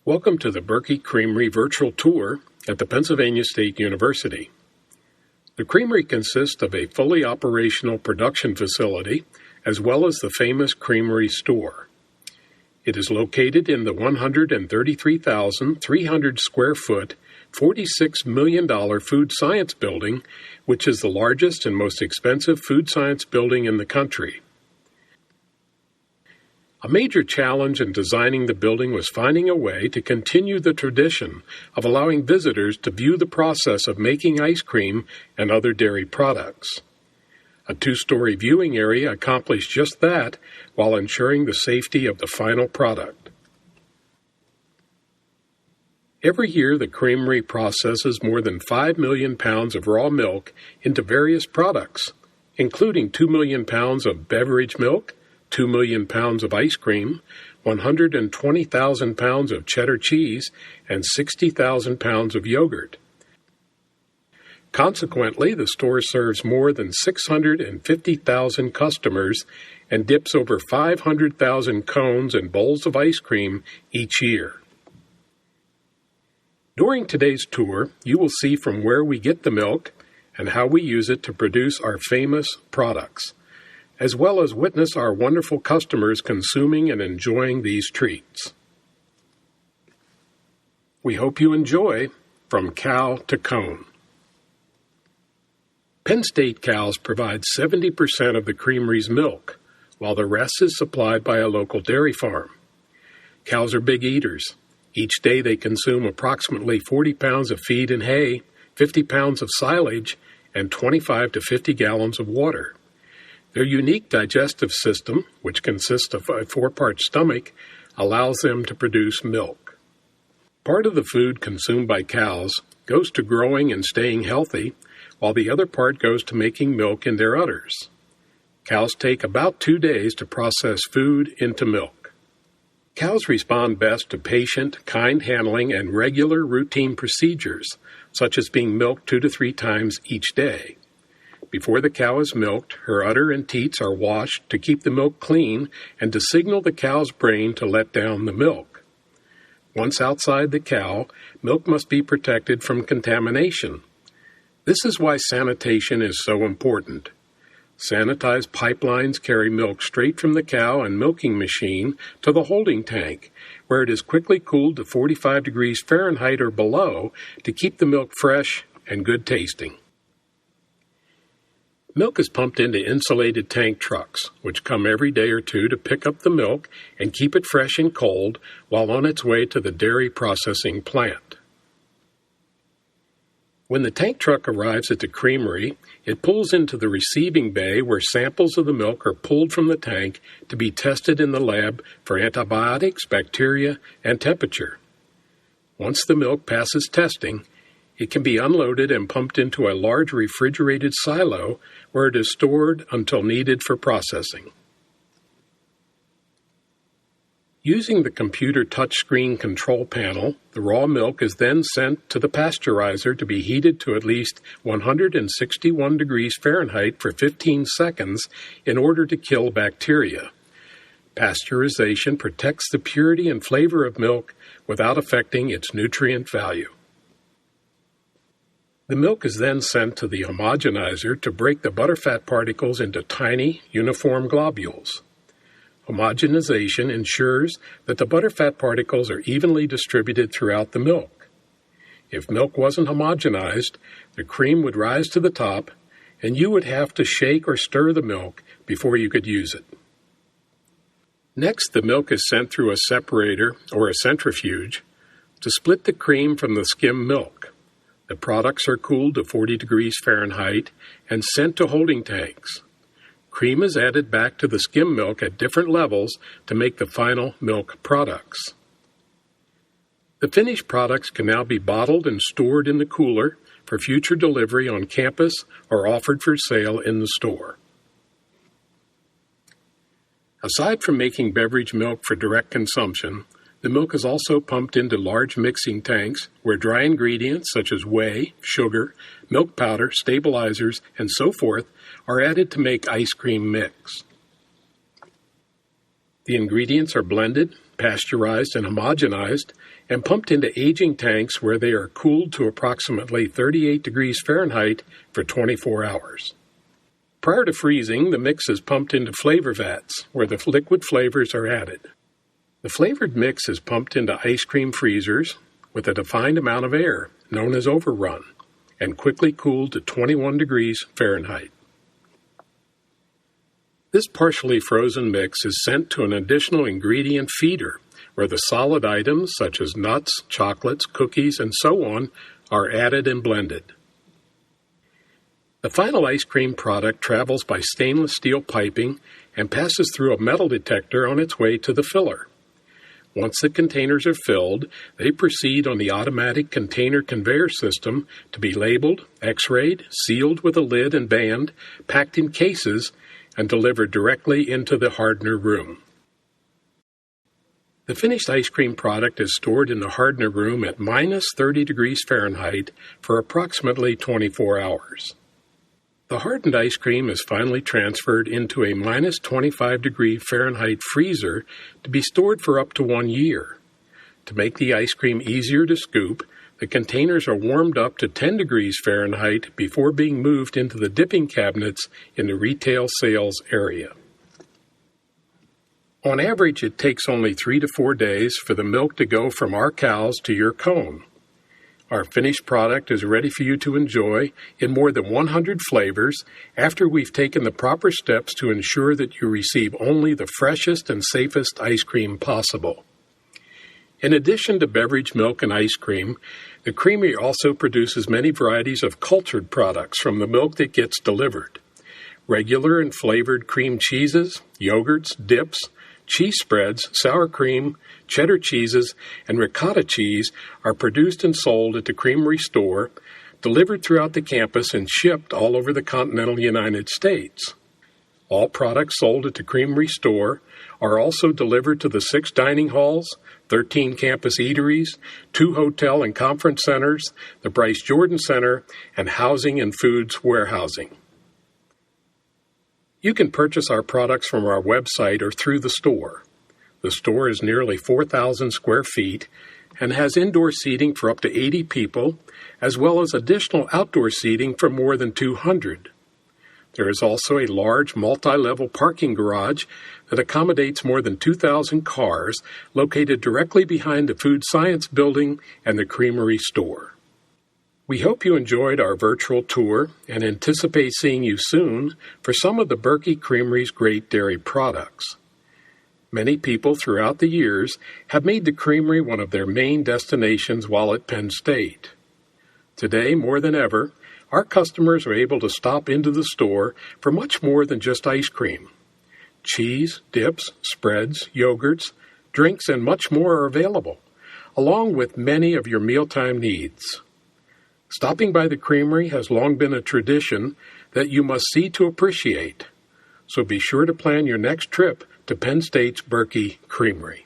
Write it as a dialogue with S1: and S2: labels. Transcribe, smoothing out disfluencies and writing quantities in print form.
S1: Welcome to the Berkey Creamery virtual tour at the Pennsylvania State University. The creamery consists of a fully operational production facility as well as the famous creamery store. It is located in the 133,300 square foot, $46 million food science building, which is the largest and most expensive food science building in the country. A major challenge in designing the building was finding a way to continue the tradition of allowing visitors to view the process of making ice cream and other dairy products. A two-story viewing area accomplished just that while ensuring the safety of the final product. Every year, the creamery processes more than 5 million pounds of raw milk into various products, including 2 million pounds of beverage milk, 2 million pounds of ice cream, 120,000 pounds of cheddar cheese, and 60,000 pounds of yogurt. Consequently, the store serves more than 650,000 customers and dips over 500,000 cones and bowls of ice cream each year. During today's tour, you will see from where we get the milk and how we use it to produce our famous products, as well as witness our wonderful customers consuming and enjoying these treats. We hope you enjoy From Cow to Cone. Penn State cows provide 70% of the creamery's milk, while the rest is supplied by a local dairy farm. Cows are big eaters. Each day they consume approximately 40 pounds of feed and hay, 50 pounds of silage, and 25 to 50 gallons of water. Their unique digestive system, which consists of a 4-part stomach, allows them to produce milk. Part of the food consumed by cows goes to growing and staying healthy, while the other part goes to making milk in their udders. Cows take about 2 days to process food into milk. Cows respond best to patient, kind handling and regular routine procedures, such as being milked 2 to 3 times each day. Before the cow is milked, her udder and teats are washed to keep the milk clean and to signal the cow's brain to let down the milk. Once outside the cow, milk must be protected from contamination. This is why sanitation is so important. Sanitized pipelines carry milk straight from the cow and milking machine to the holding tank, where it is quickly cooled to 45 degrees Fahrenheit or below to keep the milk fresh and good tasting. Milk is pumped into insulated tank trucks, which come every day or two to pick up the milk and keep it fresh and cold while on its way to the dairy processing plant. When the tank truck arrives at the creamery, it pulls into the receiving bay where samples of the milk are pulled from the tank to be tested in the lab for antibiotics, bacteria, and temperature. Once the milk passes testing, it can be unloaded and pumped into a large refrigerated silo where it is stored until needed for processing. Using the computer touchscreen control panel, the raw milk is then sent to the pasteurizer to be heated to at least 161 degrees Fahrenheit for 15 seconds in order to kill bacteria. Pasteurization protects the purity and flavor of milk without affecting its nutrient value. The milk is then sent to the homogenizer to break the butterfat particles into tiny, uniform globules. Homogenization ensures that the butterfat particles are evenly distributed throughout the milk. If milk wasn't homogenized, the cream would rise to the top, and you would have to shake or stir the milk before you could use it. Next, the milk is sent through a separator or a centrifuge to split the cream from the skim milk. The products are cooled to 40 degrees Fahrenheit and sent to holding tanks. Cream is added back to the skim milk at different levels to make the final milk products. The finished products can now be bottled and stored in the cooler for future delivery on campus or offered for sale in the store. Aside from making beverage milk for direct consumption, the milk is also pumped into large mixing tanks where dry ingredients such as whey, sugar, milk powder, stabilizers, and so forth are added to make ice cream mix. The ingredients are blended, pasteurized and homogenized, and pumped into aging tanks where they are cooled to approximately 38 degrees Fahrenheit for 24 hours. Prior to freezing, the mix is pumped into flavor vats, where the liquid flavors are added. The flavored mix is pumped into ice cream freezers with a defined amount of air, known as overrun, and quickly cooled to 21 degrees Fahrenheit. This partially frozen mix is sent to an additional ingredient feeder, where the solid items such as nuts, chocolates, cookies, and so on are added and blended. The final ice cream product travels by stainless steel piping and passes through a metal detector on its way to the filler. Once the containers are filled, they proceed on the automatic container conveyor system to be labeled, x-rayed, sealed with a lid and band, packed in cases, and delivered directly into the hardener room. The finished ice cream product is stored in the hardener room at minus 30 degrees Fahrenheit for approximately 24 hours. The hardened ice cream is finally transferred into a minus 25 degree Fahrenheit freezer to be stored for up to 1 year. To make the ice cream easier to scoop, the containers are warmed up to 10 degrees Fahrenheit before being moved into the dipping cabinets in the retail sales area. On average, it takes only 3 to 4 days for the milk to go from our cows to your cone. Our finished product is ready for you to enjoy in more than 100 flavors after we've taken the proper steps to ensure that you receive only the freshest and safest ice cream possible. In addition to beverage milk and ice cream, the creamery also produces many varieties of cultured products from the milk that gets delivered. Regular and flavored cream cheeses, yogurts, dips, cheese spreads, sour cream, cheddar cheeses, and ricotta cheese are produced and sold at the Creamery store, delivered throughout the campus, and shipped all over the continental United States. All products sold at the Creamery store are also delivered to the 6 dining halls, 13 campus eateries, 2 hotel and conference centers, the Bryce Jordan Center, and housing and foods warehousing. You can purchase our products from our website or through the store. The store is nearly 4,000 square feet and has indoor seating for up to 80 people, as well as additional outdoor seating for more than 200. There is also a large multi-level parking garage that accommodates more than 2,000 cars located directly behind the Food Science Building and the Creamery store. We hope you enjoyed our virtual tour and anticipate seeing you soon for some of the Berkey Creamery's great dairy products. Many people throughout the years have made the Creamery one of their main destinations while at Penn State. Today, more than ever, our customers are able to stop into the store for much more than just ice cream. Cheese, dips, spreads, yogurts, drinks, and much more are available, along with many of your mealtime needs. Stopping by the Creamery has long been a tradition that you must see to appreciate, so be sure to plan your next trip to Penn State's Berkey Creamery.